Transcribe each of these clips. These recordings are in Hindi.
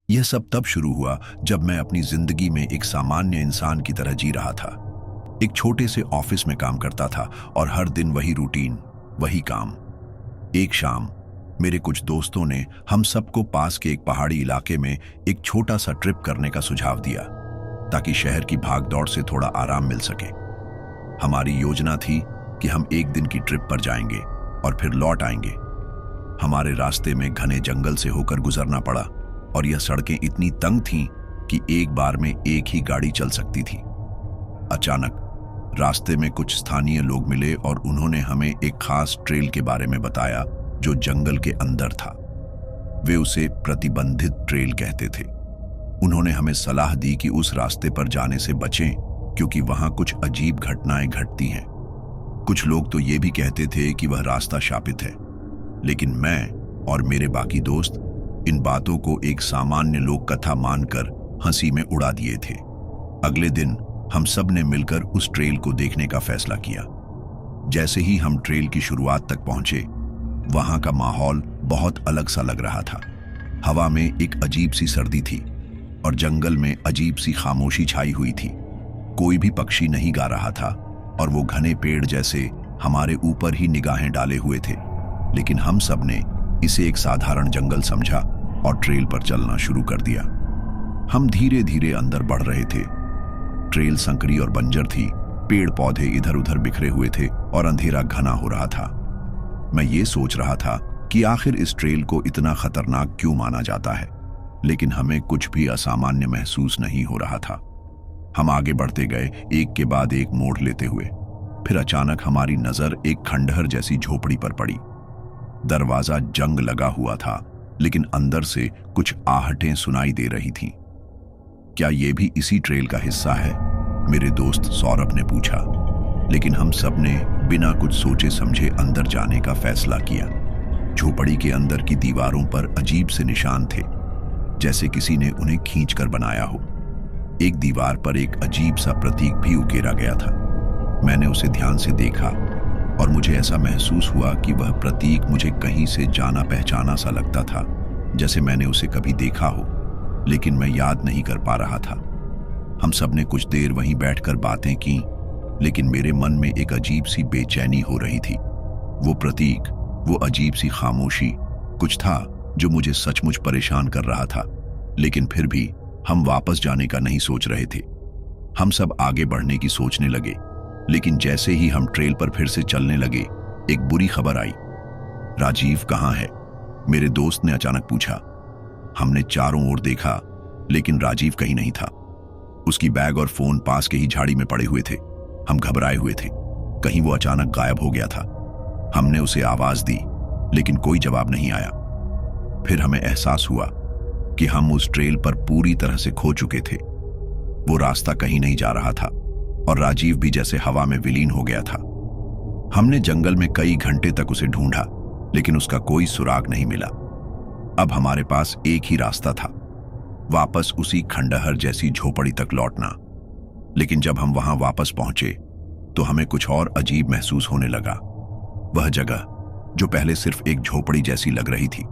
यह सब तब शुरू हुआ जब मैं अपनी जिंदगी में एक सामान्य इंसान की तरह जी रहा था। एक छोटे से ऑफिस में काम करता था और हर दिन वही रूटीन, वही काम। एक शाम मेरे कुछ दोस्तों ने हम सबको पास के एक पहाड़ी इलाके में एक छोटा सा ट्रिप करने का सुझाव दिया, ताकि शहर की भागदौड़ से थोड़ा आराम मिल सके। हमारी योजना थी कि हम एक दिन की ट्रिप पर जाएंगे और फिर लौट आएंगे। हमारे रास्ते में घने जंगल से होकर गुजरना पड़ा और यह सड़कें इतनी तंग थीं कि एक बार में एक ही गाड़ी चल सकती थी। अचानक रास्ते में कुछ स्थानीय लोग मिले और उन्होंने हमें एक खास ट्रेल के बारे में बताया जो जंगल के अंदर था। वे उसे प्रतिबंधित ट्रेल कहते थे। उन्होंने हमें सलाह दी कि उस रास्ते पर जाने से बचें, क्योंकि वहां कुछ अजीब घटनाएं घटती हैं। कुछ लोग तो ये भी कहते थे कि वह रास्ता शापित है, लेकिन मैं और मेरे बाकी दोस्त इन बातों को एक सामान्य लोक कथा मानकर हंसी में उड़ा दिए थे। अगले दिन हम सब ने मिलकर उस ट्रेल को देखने का फैसला किया। जैसे ही हम ट्रेल की शुरुआत तक पहुंचे, वहां का माहौल बहुत अलग सा लग रहा था। हवा में एक अजीब सी सर्दी थी और जंगल में अजीब सी खामोशी छाई हुई थी। कोई भी पक्षी नहीं गा रहा था और वो घने पेड़ जैसे हमारे ऊपर ही निगाहें डाले हुए थे। लेकिन हम सब ने इसे एक साधारण जंगल समझा और ट्रेल पर चलना शुरू कर दिया। हम धीरे धीरे अंदर बढ़ रहे थे। ट्रेल संकरी और बंजर थी, पेड़ पौधे इधर उधर बिखरे हुए थे और अंधेरा घना हो रहा था। मैं ये सोच रहा था कि आखिर इस ट्रेल को इतना खतरनाक क्यों माना जाता है, लेकिन हमें कुछ भी असामान्य महसूस नहीं हो रहा था। हम आगे बढ़ते गए, एक के बाद एक मोड़ लेते हुए। फिर अचानक हमारी नजर एक खंडहर जैसी झोपड़ी पर पड़ी। दरवाजा जंग लगा हुआ था, लेकिन अंदर से कुछ आहटें सुनाई दे रही थीं। क्या यह भी इसी ट्रेल का हिस्सा है? मेरे दोस्त सौरभ ने पूछा। लेकिन हम सब ने बिना कुछ सोचे समझे अंदर जाने का फैसला किया। झोपड़ी के अंदर की दीवारों पर अजीब से निशान थे, जैसे किसी ने उन्हें खींचकर बनाया हो। एक दीवार पर एक अजीब सा प्रतीक भी उकेरा गया था। मैंने उसे ध्यान से देखा और मुझे ऐसा महसूस हुआ कि वह प्रतीक मुझे कहीं से जाना पहचाना सा लगता था, जैसे मैंने उसे कभी देखा हो, लेकिन मैं याद नहीं कर पा रहा था। हम सब ने कुछ देर वहीं बैठकर बातें की, लेकिन मेरे मन में एक अजीब सी बेचैनी हो रही थी। वो प्रतीक, वो अजीब सी खामोशी, कुछ था जो मुझे सचमुच परेशान कर रहा था। लेकिन फिर भी हम वापस जाने का नहीं सोच रहे थे। हम सब आगे बढ़ने की सोचने लगे, लेकिन जैसे ही हम ट्रेल पर फिर से चलने लगे, एक बुरी खबर आई। राजीव कहाँ है? मेरे दोस्त ने अचानक पूछा। हमने चारों ओर देखा, लेकिन राजीव कहीं नहीं था। उसकी बैग और फोन पास के ही झाड़ी में पड़े हुए थे। हम घबराए हुए थे, कहीं वो अचानक गायब हो गया था। हमने उसे आवाज दी, लेकिन कोई जवाब नहीं आया। फिर हमें एहसास हुआ कि हम उस ट्रेल पर पूरी तरह से खो चुके थे। वो रास्ता कहीं नहीं जा रहा था और राजीव भी जैसे हवा में विलीन हो गया था। हमने जंगल में कई घंटे तक उसे ढूंढा, लेकिन उसका कोई सुराग नहीं मिला। अब हमारे पास एक ही रास्ता था, वापस उसी खंडहर जैसी झोपड़ी तक लौटना। लेकिन जब हम वहां वापस पहुंचे तो हमें कुछ और अजीब महसूस होने लगा। वह जगह जो पहले सिर्फ एक झोपड़ी जैसी लग रही थी,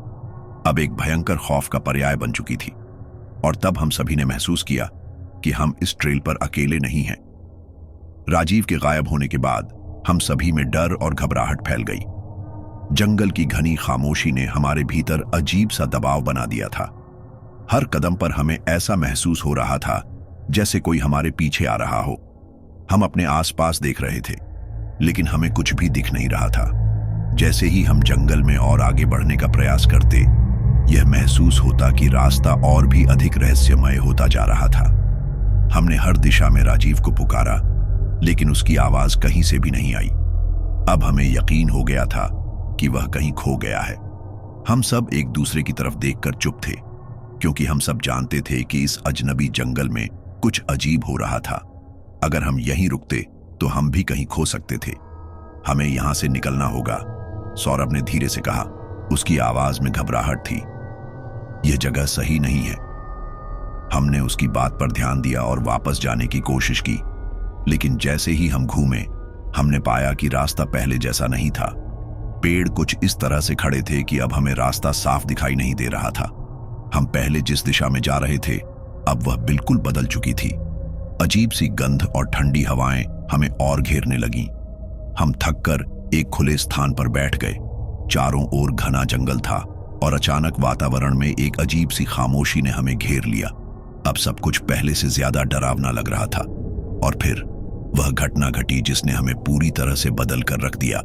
अब एक भयंकर खौफ का पर्याय बन चुकी थी। और तब हम सभी ने महसूस किया कि हम इस ट्रेल पर अकेले नहीं हैं। राजीव के गायब होने के बाद हम सभी में डर और घबराहट फैल गई। जंगल की घनी खामोशी ने हमारे भीतर अजीब सा दबाव बना दिया था। हर कदम पर हमें ऐसा महसूस हो रहा था जैसे कोई हमारे पीछे आ रहा हो। हम अपने आसपास देख रहे थे, लेकिन हमें कुछ भी दिख नहीं रहा था। जैसे ही हम जंगल में और आगे बढ़ने का प्रयास करते, यह महसूस होता कि रास्ता और भी अधिक रहस्यमय होता जा रहा था। हमने हर दिशा में राजीव को पुकारा, लेकिन उसकी आवाज कहीं से भी नहीं आई। अब हमें यकीन हो गया था कि वह कहीं खो गया है। हम सब एक दूसरे की तरफ देखकर चुप थे, क्योंकि हम सब जानते थे कि इस अजनबी जंगल में कुछ अजीब हो रहा था। अगर हम यहीं रुकते तो हम भी कहीं खो सकते थे। हमें यहां से निकलना होगा, सौरभ ने धीरे से कहा। उसकी आवाज में घबराहट थी। यह जगह सही नहीं है। हमने उसकी बात पर ध्यान दिया और वापस जाने की कोशिश की, लेकिन जैसे ही हम घूमे, हमने पाया कि रास्ता पहले जैसा नहीं था। पेड़ कुछ इस तरह से खड़े थे कि अब हमें रास्ता साफ दिखाई नहीं दे रहा था। हम पहले जिस दिशा में जा रहे थे अब वह बिल्कुल बदल चुकी थी। अजीब सी गंध और ठंडी हवाएं हमें और घेरने लगीं। हम थककर एक खुले स्थान पर बैठ गए। चारों ओर घना जंगल था और अचानक वातावरण में एक अजीब सी खामोशी ने हमें घेर लिया। अब सब कुछ पहले से ज्यादा डरावना लग रहा था। और फिर वह घटना घटी जिसने हमें पूरी तरह से बदल कर रख दिया।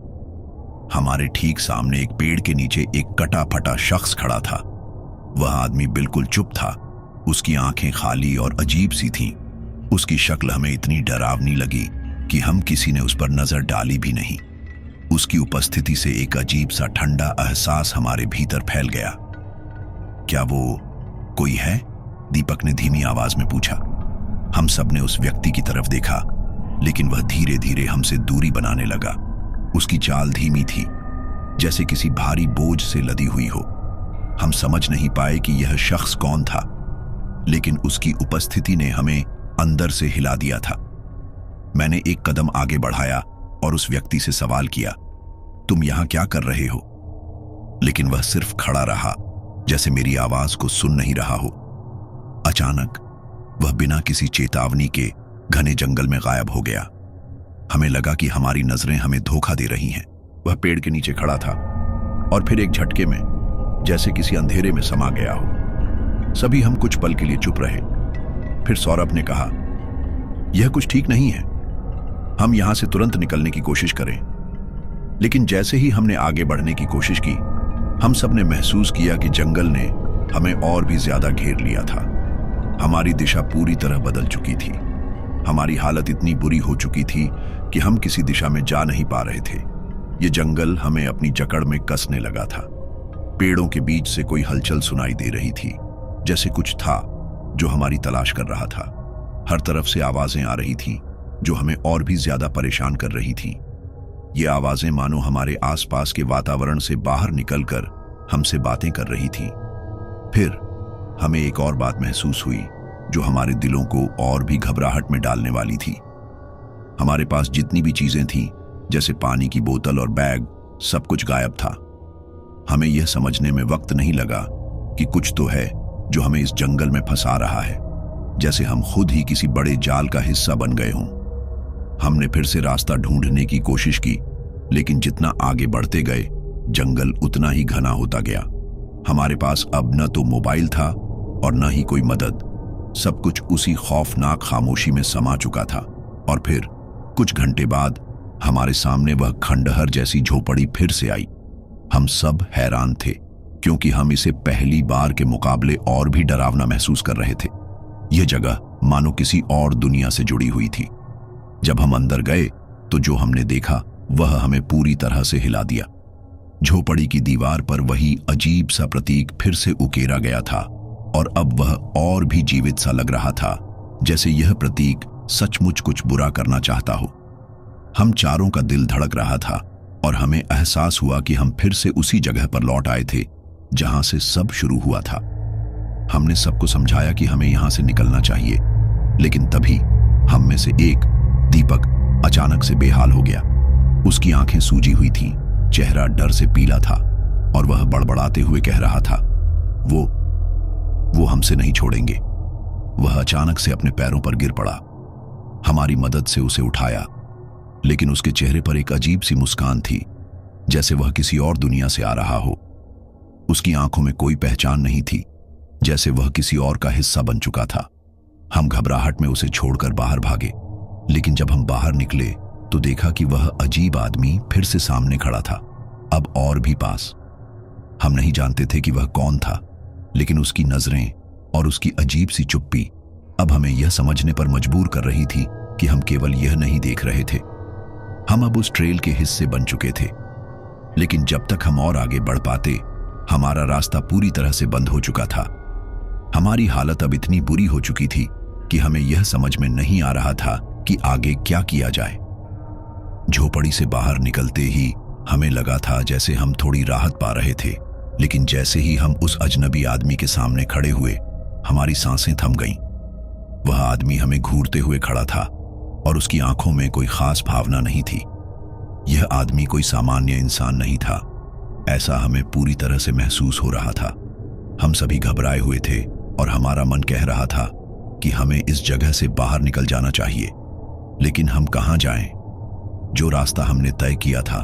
हमारे ठीक सामने एक पेड़ के नीचे एक कटा फटा शख्स खड़ा था। वह आदमी बिल्कुल चुप था। उसकी आंखें खाली और अजीब सी थीं। उसकी शक्ल हमें इतनी डरावनी लगी कि हम किसी ने उस पर नजर डाली भी नहीं। उसकी उपस्थिति से एक अजीब सा ठंडा एहसास हमारे भीतर फैल गया। क्या वो कोई है? दीपक ने धीमी आवाज में पूछा। हम सब ने उस व्यक्ति की तरफ देखा, लेकिन वह धीरे धीरे हमसे दूरी बनाने लगा। उसकी चाल धीमी थी, जैसे किसी भारी बोझ से लदी हुई हो। हम समझ नहीं पाए कि यह शख्स कौन था, लेकिन उसकी उपस्थिति ने हमें अंदर से हिला दिया था। मैंने एक कदम आगे बढ़ाया और उस व्यक्ति से सवाल किया, तुम यहां क्या कर रहे हो? लेकिन वह सिर्फ खड़ा रहा, जैसे मेरी आवाज को सुन नहीं रहा हो। अचानक वह बिना किसी चेतावनी के घने जंगल में गायब हो गया। हमें लगा कि हमारी नजरें हमें धोखा दे रही हैं। वह पेड़ के नीचे खड़ा था और फिर एक झटके में जैसे किसी अंधेरे में समा गया हो। सभी हम कुछ पल के लिए चुप रहे। फिर सौरभ ने कहा, यह कुछ ठीक नहीं है, हम यहां से तुरंत निकलने की कोशिश करें। लेकिन जैसे ही हमने आगे बढ़ने की कोशिश की, हम सब ने महसूस किया कि जंगल ने हमें और भी ज्यादा घेर लिया था। हमारी दिशा पूरी तरह बदल चुकी थी। हमारी हालत इतनी बुरी हो चुकी थी कि हम किसी दिशा में जा नहीं पा रहे थे। ये जंगल हमें अपनी जकड़ में कसने लगा था। पेड़ों के बीच से कोई हलचल सुनाई दे रही थी, जैसे कुछ था जो हमारी तलाश कर रहा था। हर तरफ से आवाजें आ रही थीं, जो हमें और भी ज्यादा परेशान कर रही थीं। ये आवाजें मानो हमारे आसपास के वातावरण से बाहर निकलकर हमसे बातें कर रही थीं। फिर हमें एक और बात महसूस हुई जो हमारे दिलों को और भी घबराहट में डालने वाली थी। हमारे पास जितनी भी चीजें थीं, जैसे पानी की बोतल और बैग, सब कुछ गायब था। हमें यह समझने में वक्त नहीं लगा कि कुछ तो है जो हमें इस जंगल में फंसा रहा है, जैसे हम खुद ही किसी बड़े जाल का हिस्सा बन गए हों। हमने फिर से रास्ता ढूंढने की कोशिश की, लेकिन जितना आगे बढ़ते गए जंगल उतना ही घना होता गया। हमारे पास अब न तो मोबाइल था और न ही कोई मदद। सब कुछ उसी खौफनाक खामोशी में समा चुका था। और फिर कुछ घंटे बाद हमारे सामने वह खंडहर जैसी झोपड़ी फिर से आई। हम सब हैरान थे, क्योंकि हम इसे पहली बार के मुकाबले और भी डरावना महसूस कर रहे थे। यह जगह मानो किसी और दुनिया से जुड़ी हुई थी। जब हम अंदर गए तो जो हमने देखा वह हमें पूरी तरह से हिला दिया। झोपड़ी की दीवार पर वही अजीब सा प्रतीक फिर से उकेरा गया था, और अब वह और भी जीवित सा लग रहा था, जैसे यह प्रतीक सचमुच कुछ बुरा करना चाहता हो। हम चारों का दिल धड़क रहा था और हमें एहसास हुआ कि हम फिर से उसी जगह पर लौट आए थे जहां से सब शुरू हुआ था। हमने सबको समझाया कि हमें यहां से निकलना चाहिए, लेकिन तभी हम में से एक, दीपक, अचानक से बेहाल हो गया। उसकी आंखें सूजी हुई थीं, चेहरा डर से पीला था और वह बड़बड़ाते हुए कह रहा था, वो हमसे नहीं छोड़ेंगे। वह अचानक से अपने पैरों पर गिर पड़ा। हमारी मदद से उसे उठाया, लेकिन उसके चेहरे पर एक अजीब सी मुस्कान थी, जैसे वह किसी और दुनिया से आ रहा हो। उसकी आंखों में कोई पहचान नहीं थी, जैसे वह किसी और का हिस्सा बन चुका था। हम घबराहट में उसे छोड़कर बाहर भागे, लेकिन जब हम बाहर निकले तो देखा कि वह अजीब आदमी फिर से सामने खड़ा था, अब और भी पास। हम नहीं जानते थे कि वह कौन था, लेकिन उसकी नजरें और उसकी अजीब सी चुप्पी अब हमें यह समझने पर मजबूर कर रही थी कि हम केवल यह नहीं देख रहे थे, हम अब उस ट्रेल के हिस्से बन चुके थे। लेकिन जब तक हम और आगे बढ़ पाते, हमारा रास्ता पूरी तरह से बंद हो चुका था। हमारी हालत अब इतनी बुरी हो चुकी थी कि हमें यह समझ में नहीं आ रहा था कि आगे क्या किया जाए। झोपड़ी से बाहर निकलते ही हमें लगा था जैसे हम थोड़ी राहत पा रहे थे, लेकिन जैसे ही हम उस अजनबी आदमी के सामने खड़े हुए, हमारी सांसें थम गईं। वह आदमी हमें घूरते हुए खड़ा था और उसकी आंखों में कोई खास भावना नहीं थी। यह आदमी कोई सामान्य इंसान नहीं था, ऐसा हमें पूरी तरह से महसूस हो रहा था। हम सभी घबराए हुए थे और हमारा मन कह रहा था कि हमें इस जगह से बाहर निकल जाना चाहिए, लेकिन हम कहां जाएं? जो रास्ता हमने तय किया था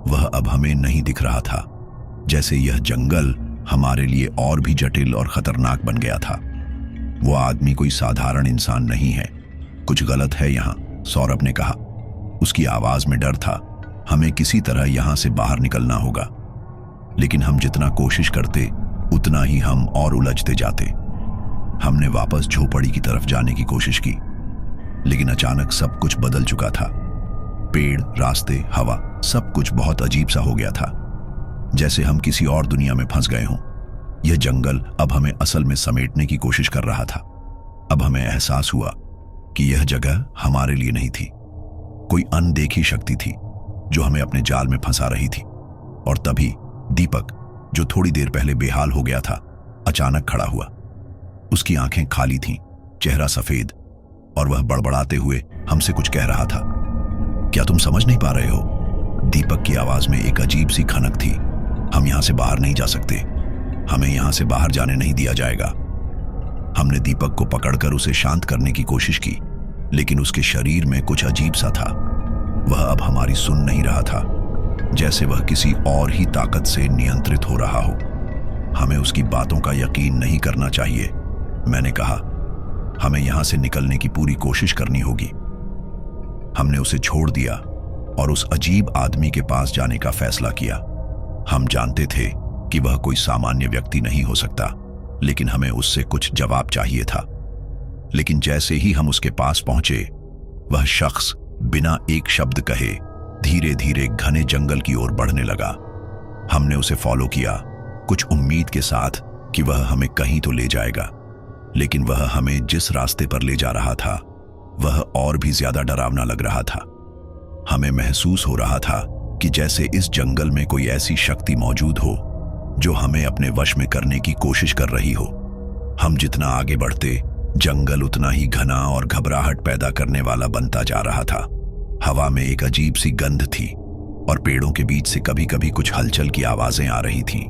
वह अब हमें नहीं दिख रहा था, जैसे यह जंगल हमारे लिए और भी जटिल और खतरनाक बन गया था। वो आदमी कोई साधारण इंसान नहीं है, कुछ गलत है यहाँ, सौरभ ने कहा। उसकी आवाज में डर था। हमें किसी तरह यहां से बाहर निकलना होगा, लेकिन हम जितना कोशिश करते उतना ही हम और उलझते जाते। हमने वापस झोपड़ी की तरफ जाने की कोशिश की, लेकिन अचानक सब कुछ बदल चुका था। पेड़, रास्ते, हवा, सब कुछ बहुत अजीब सा हो गया था, जैसे हम किसी और दुनिया में फंस गए हों। यह जंगल अब हमें असल में समेटने की कोशिश कर रहा था। अब हमें एहसास हुआ कि यह जगह हमारे लिए नहीं थी। कोई अनदेखी शक्ति थी जो हमें अपने जाल में फंसा रही थी। और तभी दीपक, जो थोड़ी देर पहले बेहाल हो गया था, अचानक खड़ा हुआ। उसकी आंखें खाली थीं, चेहरा सफेद, और वह बड़बड़ाते हुए हमसे कुछ कह रहा था। क्या तुम समझ नहीं पा रहे हो? दीपक की आवाज में एक अजीब सी खनक थी। हम यहां से बाहर नहीं जा सकते, हमें यहां से बाहर जाने नहीं दिया जाएगा। हमने दीपक को पकड़कर उसे शांत करने की कोशिश की, लेकिन उसके शरीर में कुछ अजीब सा था। वह अब हमारी सुन नहीं रहा था, जैसे वह किसी और ही ताकत से नियंत्रित हो रहा हो। हमें उसकी बातों का यकीन नहीं करना चाहिए, मैंने कहा। हमें यहां से निकलने की पूरी कोशिश करनी होगी। हमने उसे छोड़ दिया और उस अजीब आदमी के पास जाने का फैसला किया। हम जानते थे कि वह कोई सामान्य व्यक्ति नहीं हो सकता, लेकिन हमें उससे कुछ जवाब चाहिए था। लेकिन जैसे ही हम उसके पास पहुंचे, वह शख्स बिना एक शब्द कहे धीरे धीरे घने जंगल की ओर बढ़ने लगा। हमने उसे फॉलो किया, कुछ उम्मीद के साथ कि वह हमें कहीं तो ले जाएगा, लेकिन वह हमें जिस रास्ते पर ले जा रहा था वह और भी ज्यादा डरावना लग रहा था। हमें महसूस हो रहा था कि जैसे इस जंगल में कोई ऐसी शक्ति मौजूद हो जो हमें अपने वश में करने की कोशिश कर रही हो। हम जितना आगे बढ़ते, जंगल उतना ही घना और घबराहट पैदा करने वाला बनता जा रहा था। हवा में एक अजीब सी गंध थी और पेड़ों के बीच से कभी कभी कुछ हलचल की आवाजें आ रही थीं।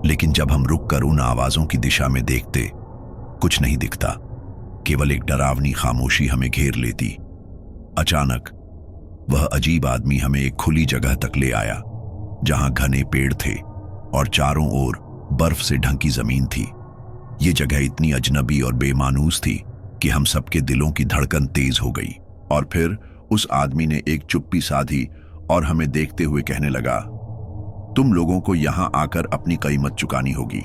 लेकिन जब हम रुककर उन आवाजों की दिशा में देखते, कुछ नहीं दिखता, केवल एक डरावनी खामोशी हमें घेर लेती। अचानक वह अजीब आदमी हमें एक खुली जगह तक ले आया, जहां घने पेड़ थे और चारों ओर बर्फ से ढकी जमीन थी। ये जगह इतनी अजनबी और बेमानूस थी कि हम सबके दिलों की धड़कन तेज हो गई। और फिर उस आदमी ने एक चुप्पी साधी और हमें देखते हुए कहने लगा, तुम लोगों को यहां आकर अपनी कीमत चुकानी होगी।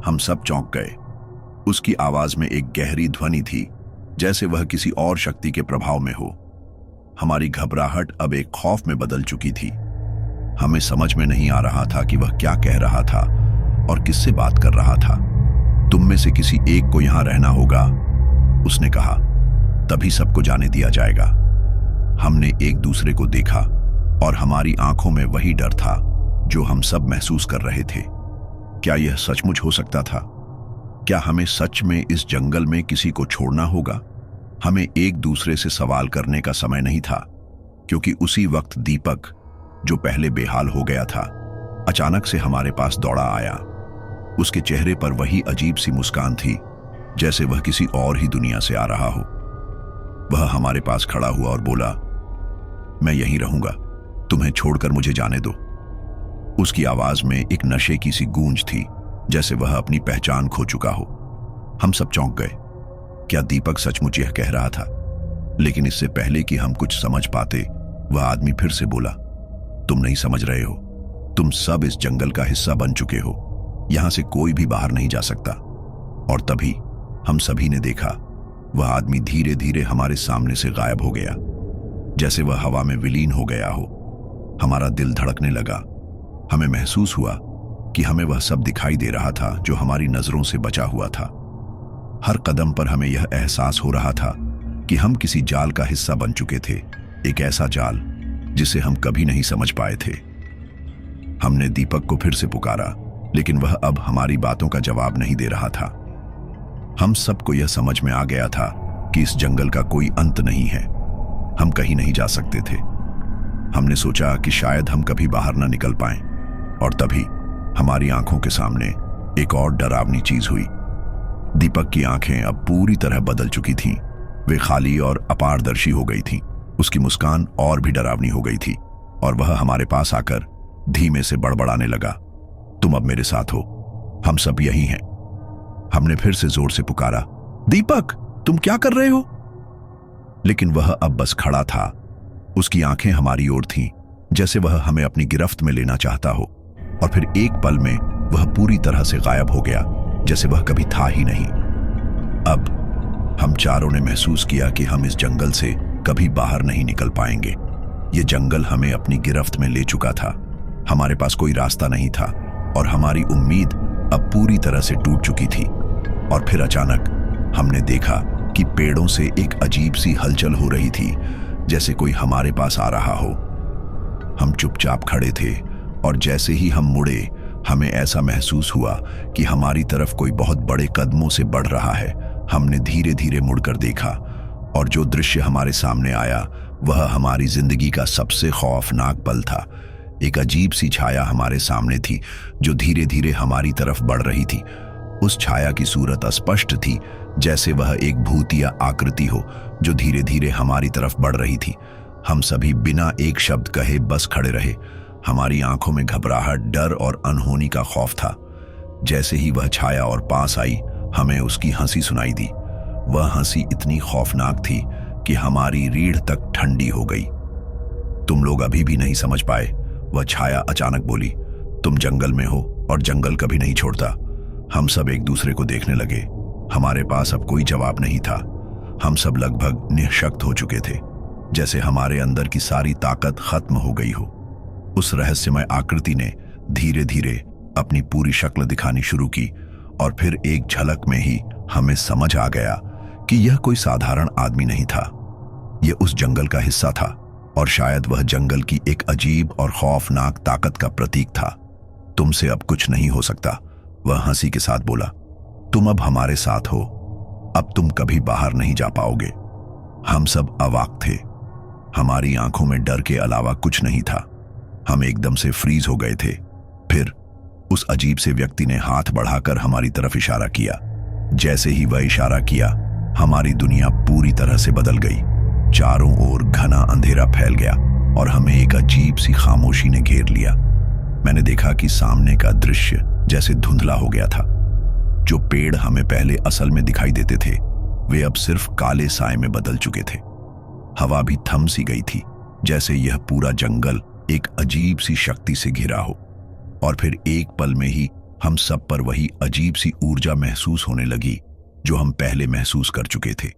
हम सब चौंक गए। उसकी आवाज में एक गहरी ध्वनि थी, जैसे वह किसी और शक्ति के प्रभाव में हो। हमारी घबराहट अब एक खौफ में बदल चुकी थी। हमें समझ में नहीं आ रहा था कि वह क्या कह रहा था और किससे बात कर रहा था। तुम में से किसी एक को यहां रहना होगा, उसने कहा, तभी सबको जाने दिया जाएगा। हमने एक दूसरे को देखा और हमारी आंखों में वही डर था जो हम सब महसूस कर रहे थे। क्या यह सचमुच हो सकता था? क्या हमें सच में इस जंगल में किसी को छोड़ना होगा? हमें एक दूसरे से सवाल करने का समय नहीं था, क्योंकि उसी वक्त दीपक, जो पहले बेहाल हो गया था, अचानक से हमारे पास दौड़ा आया। उसके चेहरे पर वही अजीब सी मुस्कान थी, जैसे वह किसी और ही दुनिया से आ रहा हो। वह हमारे पास खड़ा हुआ और बोला, मैं यहीं रहूंगा, तुम्हें छोड़कर मुझे जाने दो। उसकी आवाज में एक नशे की सी गूंज थी, जैसे वह अपनी पहचान खो चुका हो। हम सब चौंक गए। क्या दीपक सचमुच यह कह रहा था? लेकिन इससे पहले कि हम कुछ समझ पाते, वह आदमी फिर से बोला, तुम नहीं समझ रहे हो, तुम सब इस जंगल का हिस्सा बन चुके हो, यहां से कोई भी बाहर नहीं जा सकता। और तभी हम सभी ने देखा, वह आदमी धीरे धीरे हमारे सामने से गायब हो गया, जैसे वह हवा में विलीन हो गया हो। हमारा दिल धड़कने लगा। हमें महसूस हुआ कि हमें वह सब दिखाई दे रहा था जो हमारी नजरों से बचा हुआ था। हर कदम पर हमें यह एहसास हो रहा था कि हम किसी जाल का हिस्सा बन चुके थे, एक ऐसा जाल जिसे हम कभी नहीं समझ पाए थे। हमने दीपक को फिर से पुकारा, लेकिन वह अब हमारी बातों का जवाब नहीं दे रहा था। हम सबको यह समझ में आ गया था कि इस जंगल का कोई अंत नहीं है, हम कहीं नहीं जा सकते थे। हमने सोचा कि शायद हम कभी बाहर न निकल पाएं, और तभी हमारी आंखों के सामने एक और डरावनी चीज हुई। दीपक की आंखें अब पूरी तरह बदल चुकी थीं। वे खाली और अपारदर्शी हो गई थीं। उसकी मुस्कान और भी डरावनी हो गई थी और वह हमारे पास आकर धीमे से बड़बड़ाने लगा, तुम अब मेरे साथ हो, हम सब यही हैं। हमने फिर से जोर से पुकारा, दीपक तुम क्या कर रहे हो? लेकिन वह अब बस खड़ा था। उसकी आंखें हमारी ओर थीं, जैसे वह हमें अपनी गिरफ्त में लेना चाहता हो। और फिर एक पल में वह पूरी तरह से गायब हो गया, जैसे वह कभी था ही नहीं। अब हम चारों ने महसूस किया कि हम इस जंगल से कभी बाहर नहीं निकल पाएंगे। ये जंगल हमें अपनी गिरफ्त में ले चुका था। हमारे पास कोई रास्ता नहीं था और हमारी उम्मीद अब पूरी तरह से टूट चुकी थी। और फिर अचानक हमने देखा कि पेड़ों से एक अजीब सी हलचल हो रही थी, जैसे कोई हमारे पास आ रहा हो। हम चुपचाप खड़े थे और जैसे ही हम मुड़े, हमें ऐसा महसूस हुआ कि हमारी तरफ कोई बहुत बड़े कदमों से बढ़ रहा है। हमने धीरे धीरे मुड़कर देखा और जो दृश्य हमारे सामने आया वह हमारी जिंदगी का सबसे खौफनाक पल था। एक अजीब सी छाया हमारे सामने थी जो धीरे धीरे हमारी तरफ बढ़ रही थी। उस छाया की सूरत अस्पष्ट थी, जैसे वह एक भूतिया आकृति हो जो धीरे धीरे हमारी तरफ बढ़ रही थी। हम सभी बिना एक शब्द कहे बस खड़े रहे। हमारी आंखों में घबराहट, डर और अनहोनी का खौफ था। जैसे ही वह छाया और पास आई, हमें उसकी हंसी सुनाई दी। वह हंसी इतनी खौफनाक थी कि हमारी रीढ़ तक ठंडी हो गई। तुम लोग अभी भी नहीं समझ पाए। वह छाया अचानक बोली, तुम जंगल में हो और जंगल कभी नहीं छोड़ता। हम सब एक दूसरे को देखने लगे। हमारे पास अब कोई जवाब नहीं था। हम सब लगभग निःशक्त हो चुके थे, जैसे हमारे अंदर की सारी ताकत खत्म हो गई हो। उस रहस्यमय आकृति ने धीरे धीरे अपनी पूरी शक्ल दिखानी शुरू की और फिर एक झलक में ही हमें समझ आ गया कि यह कोई साधारण आदमी नहीं था। यह उस जंगल का हिस्सा था और शायद वह जंगल की एक अजीब और खौफनाक ताकत का प्रतीक था। तुमसे अब कुछ नहीं हो सकता, वह हंसी के साथ बोला। तुम अब हमारे साथ हो, अब तुम कभी बाहर नहीं जा पाओगे। हम सब अवाक थे। हमारी आंखों में डर के अलावा कुछ नहीं था। हम एकदम से फ्रीज हो गए थे। फिर उस अजीब से व्यक्ति ने हाथ बढ़ाकर हमारी तरफ इशारा किया। जैसे ही वह इशारा किया, हमारी दुनिया पूरी तरह से बदल गई। चारों ओर घना अंधेरा फैल गया और हमें एक अजीब सी खामोशी ने घेर लिया। मैंने देखा कि सामने का दृश्य जैसे धुंधला हो गया था। जो पेड़ हमें पहले असल में दिखाई देते थे, वे अब सिर्फ काले साए में बदल चुके थे। हवा भी थम सी गई थी, जैसे यह पूरा जंगल एक अजीब सी शक्ति से घिरा हो। और फिर एक पल में ही हम सब पर वही अजीब सी ऊर्जा महसूस होने लगी जो हम पहले महसूस कर चुके थे।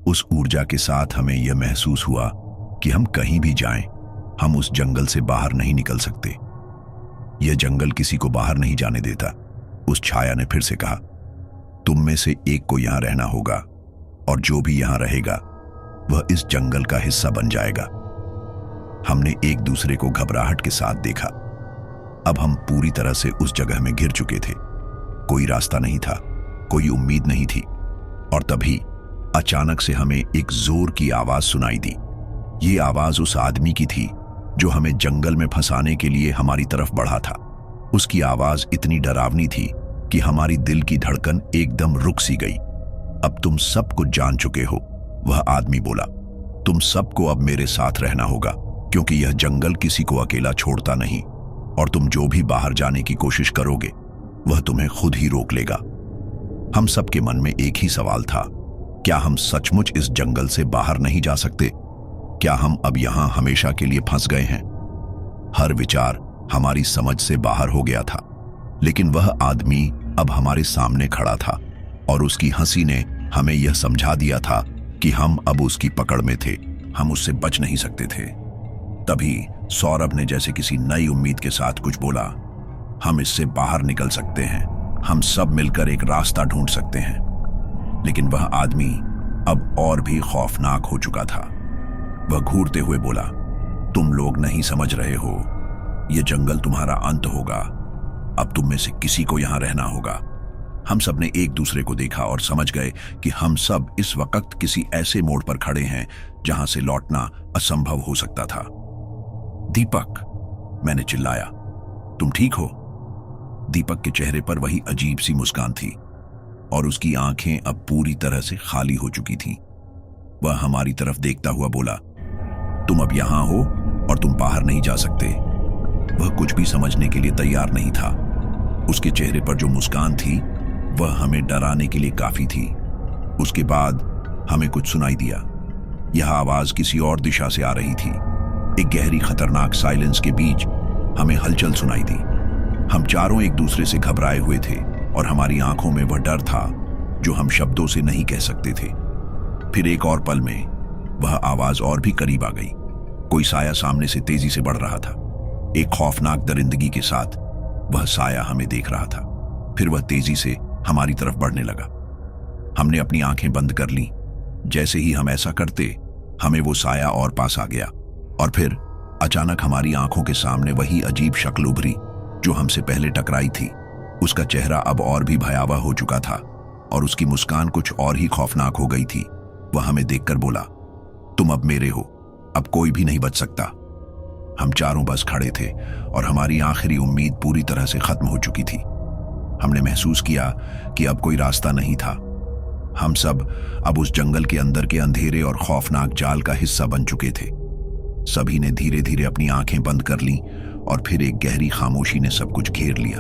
उस ऊर्जा के साथ हमें यह महसूस हुआ कि हम कहीं भी जाएं, हम उस जंगल से बाहर नहीं निकल सकते। यह जंगल किसी को बाहर नहीं जाने देता। उस छाया ने फिर से कहा, तुम में से एक को यहां रहना होगा और जो भी यहां रहेगा वह इस जंगल का हिस्सा बन जाएगा। हमने एक दूसरे को घबराहट के साथ देखा। अब हम पूरी तरह से उस जगह में घिर चुके थे। कोई रास्ता नहीं था, कोई उम्मीद नहीं थी। और तभी अचानक से हमें एक जोर की आवाज सुनाई दी। ये आवाज उस आदमी की थी जो हमें जंगल में फंसाने के लिए हमारी तरफ बढ़ा था। उसकी आवाज इतनी डरावनी थी कि हमारी दिल की धड़कन एकदम रुक सी गई। अब तुम सब कुछ जान चुके हो, वह आदमी बोला। तुम सबको अब मेरे साथ रहना होगा, क्योंकि यह जंगल किसी को अकेला छोड़ता नहीं और तुम जो भी बाहर जाने की कोशिश करोगे वह तुम्हें खुद ही रोक लेगा। हम सबके मन में एक ही सवाल था, क्या हम सचमुच इस जंगल से बाहर नहीं जा सकते? क्या हम अब यहां हमेशा के लिए फंस गए हैं? हर विचार हमारी समझ से बाहर हो गया था, लेकिन वह आदमी अब हमारे सामने खड़ा था और उसकी हंसी ने हमें यह समझा दिया था कि हम अब उसकी पकड़ में थे, हम उससे बच नहीं सकते थे। तभी सौरभ ने जैसे किसी नई उम्मीद के साथ कुछ बोला, हम इससे बाहर निकल सकते हैं, हम सब मिलकर एक रास्ता ढूंढ सकते हैं। लेकिन वह आदमी अब और भी खौफनाक हो चुका था। वह घूरते हुए बोला, तुम लोग नहीं समझ रहे हो, यह जंगल तुम्हारा अंत होगा। अब तुम में से किसी को यहां रहना होगा। हम सब ने एक दूसरे को देखा और समझ गए कि हम सब इस वक्त किसी ऐसे मोड़ पर खड़े हैं जहां से लौटना असंभव हो सकता था। दीपक, मैंने चिल्लाया, तुम ठीक हो? दीपक के चेहरे पर वही अजीब सी मुस्कान थी और उसकी आंखें अब पूरी तरह से खाली हो चुकी थीं। वह हमारी तरफ देखता हुआ बोला, तुम अब यहां हो और तुम बाहर नहीं जा सकते। वह कुछ भी समझने के लिए तैयार नहीं था। उसके चेहरे पर जो मुस्कान थी वह हमें डराने के लिए काफी थी। उसके बाद हमें कुछ सुनाई दिया। यह आवाज किसी और दिशा से आ रही थी। एक गहरी खतरनाक साइलेंस के बीच हमें हलचल सुनाई दी। हम चारों एक दूसरे से घबराए हुए थे और हमारी आंखों में वह डर था जो हम शब्दों से नहीं कह सकते थे। फिर एक और पल में वह आवाज और भी करीब आ गई। कोई साया सामने से तेजी से बढ़ रहा था। एक खौफनाक दरिंदगी के साथ वह साया हमें देख रहा था। फिर वह तेजी से हमारी तरफ बढ़ने लगा। हमने अपनी आंखें बंद कर लीं। जैसे ही हम ऐसा करते, हमें वो साया और पास आ गया और फिर अचानक हमारी आंखों के सामने वही अजीब शक्ल उभरी जो हमसे पहले टकराई थी। उसका चेहरा अब और भी भयावह हो चुका था और उसकी मुस्कान कुछ और ही खौफनाक हो गई थी। वह हमें देखकर बोला, तुम अब मेरे हो, अब कोई भी नहीं बच सकता। हम चारों बस खड़े थे और हमारी आखिरी उम्मीद पूरी तरह से खत्म हो चुकी थी। हमने महसूस किया कि अब कोई रास्ता नहीं था। हम सब अब उस जंगल के अंदर के अंधेरे और खौफनाक जाल का हिस्सा बन चुके थे। सभी ने धीरे धीरे अपनी आंखें बंद कर लीं और फिर एक गहरी खामोशी ने सब कुछ घेर लिया।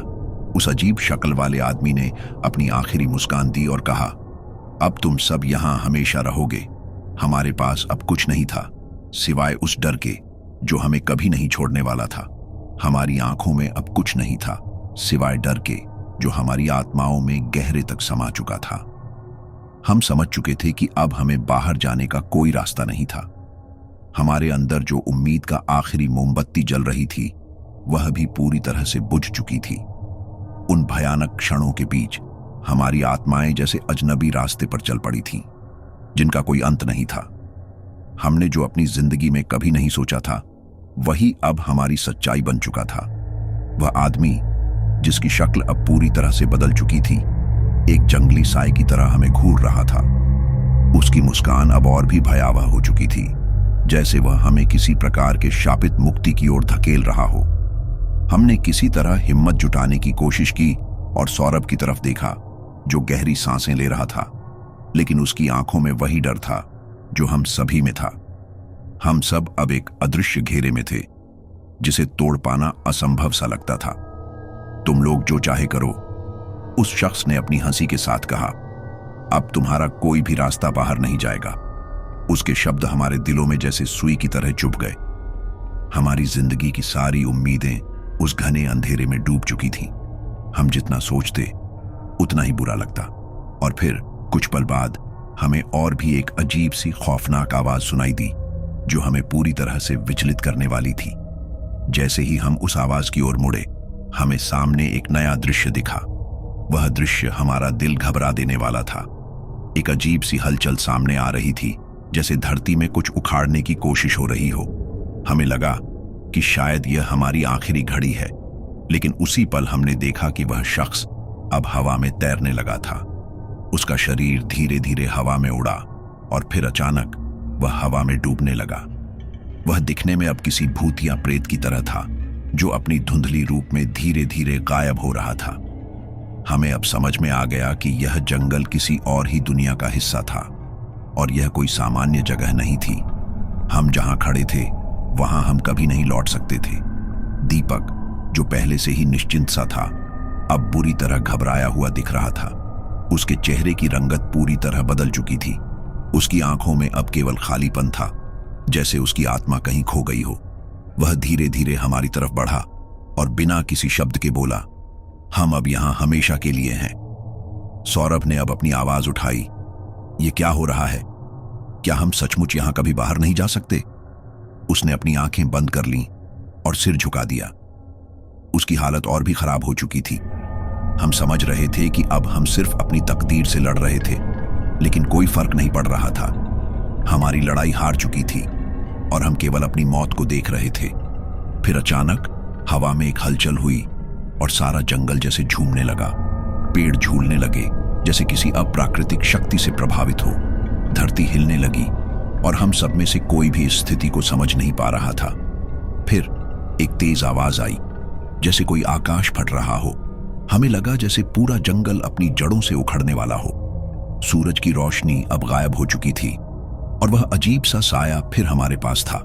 उस अजीब शक्ल वाले आदमी ने अपनी आखिरी मुस्कान दी और कहा, अब तुम सब यहां हमेशा रहोगे। हमारे पास अब कुछ नहीं था सिवाय उस डर के जो हमें कभी नहीं छोड़ने वाला था। हमारी आंखों में अब कुछ नहीं था सिवाय डर के जो हमारी आत्माओं में गहरे तक समा चुका था। हम समझ चुके थे कि अब हमें बाहर जाने का कोई रास्ता नहीं था। हमारे अंदर जो उम्मीद का आखिरी मोमबत्ती जल रही थी वह भी पूरी तरह से बुझ चुकी थी। उन भयानक क्षणों के बीच हमारी आत्माएं जैसे अजनबी रास्ते पर चल पड़ी थीं, जिनका कोई अंत नहीं था। हमने जो अपनी जिंदगी में कभी नहीं सोचा था वही अब हमारी सच्चाई बन चुका था। वह आदमी जिसकी शक्ल अब पूरी तरह से बदल चुकी थी, एक जंगली साए की तरह हमें घूर रहा था। उसकी मुस्कान अब और भी भयावह हो चुकी थी, जैसे वह हमें किसी प्रकार के शापित मुक्ति की ओर धकेल रहा हो। हमने किसी तरह हिम्मत जुटाने की कोशिश की और सौरभ की तरफ देखा जो गहरी सांसें ले रहा था, लेकिन उसकी आंखों में वही डर था जो हम सभी में था। हम सब अब एक अदृश्य घेरे में थे जिसे तोड़ पाना असंभव सा लगता था। तुम लोग जो चाहे करो, उस शख्स ने अपनी हंसी के साथ कहा। अब तुम्हारा कोई भी रास्ता बाहर नहीं जाएगा। उसके शब्द हमारे दिलों में जैसे सुई की तरह चुभ गए। हमारी जिंदगी की सारी उम्मीदें उस घने अंधेरे में डूब चुकी थीं। हम जितना सोचते उतना ही बुरा लगता। और फिर कुछ पल बाद हमें और भी एक अजीब सी खौफनाक आवाज सुनाई दी जो हमें पूरी तरह से विचलित करने वाली थी। जैसे ही हम उस आवाज की ओर मुड़े, हमें सामने एक नया दृश्य दिखा। वह दृश्य हमारा दिल घबरा देने वाला था। एक अजीब सी हलचल सामने आ रही थी, जैसे धरती में कुछ उखाड़ने की कोशिश हो रही हो। हमें लगा कि शायद यह हमारी आखिरी घड़ी है, लेकिन उसी पल हमने देखा कि वह शख्स अब हवा में तैरने लगा था। उसका शरीर धीरे धीरे हवा में उड़ा और फिर अचानक वह हवा में डूबने लगा। वह दिखने में अब किसी भूत या प्रेत की तरह था जो अपनी धुंधली रूप में धीरे धीरे गायब हो रहा था। हमें अब समझ में आ गया कि यह जंगल किसी और ही दुनिया का हिस्सा था और यह कोई सामान्य जगह नहीं थी। हम जहां खड़े थे वहां हम कभी नहीं लौट सकते थे। दीपक, जो पहले से ही निश्चिंत सा था, अब बुरी तरह घबराया हुआ दिख रहा था। उसके चेहरे की रंगत पूरी तरह बदल चुकी थी। उसकी आंखों में अब केवल खालीपन था, जैसे उसकी आत्मा कहीं खो गई हो। वह धीरे धीरे हमारी तरफ बढ़ा और बिना किसी शब्द के बोला, हम अब यहां हमेशा के लिए हैं। सौरभ ने अब अपनी आवाज उठाई, ये क्या हो रहा है? क्या हम सचमुच यहां कभी बाहर नहीं जा सकते? उसने अपनी आंखें बंद कर लीं और सिर झुका दिया। उसकी हालत और भी खराब हो चुकी थी। हम समझ रहे थे कि अब हम सिर्फ अपनी तकदीर से लड़ रहे थे, लेकिन कोई फर्क नहीं पड़ रहा था। हमारी लड़ाई हार चुकी थी और हम केवल अपनी मौत को देख रहे थे। फिर अचानक हवा में एक हलचल हुई और सारा जंगल जैसे झूमने लगा। पेड़ झूलने लगे जैसे किसी अप्राकृतिक शक्ति से प्रभावित हो। धरती हिलने लगी और हम सब में से कोई भी इस स्थिति को समझ नहीं पा रहा था। फिर एक तेज आवाज आई, जैसे कोई आकाश फट रहा हो। हमें लगा जैसे पूरा जंगल अपनी जड़ों से उखड़ने वाला हो। सूरज की रोशनी अब गायब हो चुकी थी और वह अजीब सा साया फिर हमारे पास था।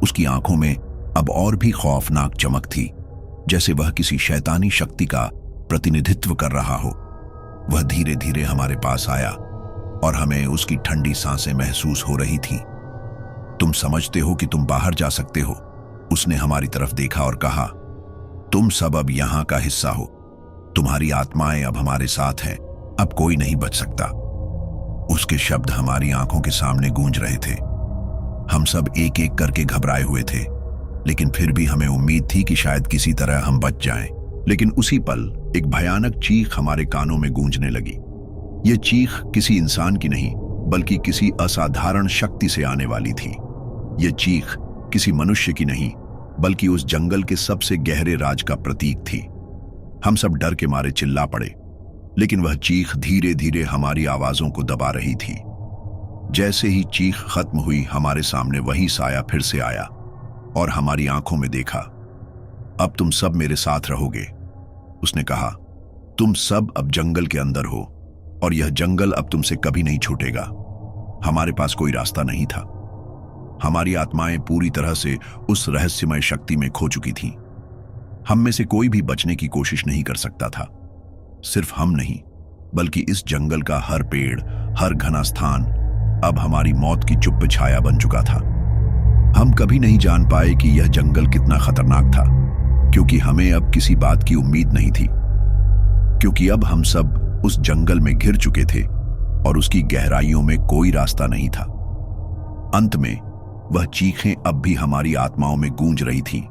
उसकी आंखों में अब और भी खौफनाक चमक थी, जैसे वह किसी शैतानी शक्ति का प्रतिनिधित्व कर रहा हो। वह धीरे धीरे हमारे पास आया और हमें उसकी ठंडी सांसें महसूस हो रही थीं। तुम समझते हो कि तुम बाहर जा सकते हो? उसने हमारी तरफ देखा और कहा, तुम सब अब यहां का हिस्सा हो। तुम्हारी आत्माएं अब हमारे साथ हैं। अब कोई नहीं बच सकता। उसके शब्द हमारी आंखों के सामने गूंज रहे थे। हम सब एक एक करके घबराए हुए थे, लेकिन फिर भी हमें उम्मीद थी कि शायद किसी तरह हम बच जाएं। लेकिन उसी पल एक भयानक चीख हमारे कानों में गूंजने लगी। यह चीख किसी इंसान की नहीं, बल्कि किसी असाधारण शक्ति से आने वाली थी। यह चीख किसी मनुष्य की नहीं, बल्कि उस जंगल के सबसे गहरे राज का प्रतीक थी। हम सब डर के मारे चिल्ला पड़े, लेकिन वह चीख धीरे धीरे हमारी आवाजों को दबा रही थी। जैसे ही चीख खत्म हुई, हमारे सामने वही साया फिर से आया और हमारी आंखों में देखा। अब तुम सब मेरे साथ रहोगे, उसने कहा। तुम सब अब जंगल के अंदर हो और यह जंगल अब तुमसे कभी नहीं छूटेगा। हमारे पास कोई रास्ता नहीं था। हमारी आत्माएं पूरी तरह से उस रहस्यमय शक्ति में खो चुकी थीं। हम में से कोई भी बचने की कोशिश नहीं कर सकता था। सिर्फ हम नहीं, बल्कि इस जंगल का हर पेड़, हर घना स्थान अब हमारी मौत की चुप्प छाया बन चुका था। हम कभी नहीं जान पाए कि यह जंगल कितना खतरनाक था, क्योंकि हमें अब किसी बात की उम्मीद नहीं थी। क्योंकि अब हम सब उस जंगल में घिर चुके थे और उसकी गहराइयों में कोई रास्ता नहीं था। अंत में वह चीखें अब भी हमारी आत्माओं में गूंज रही थीं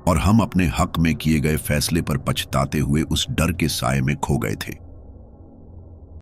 और हम अपने हक में किए गए फैसले पर पछताते हुए उस डर के साए में खो गए थे।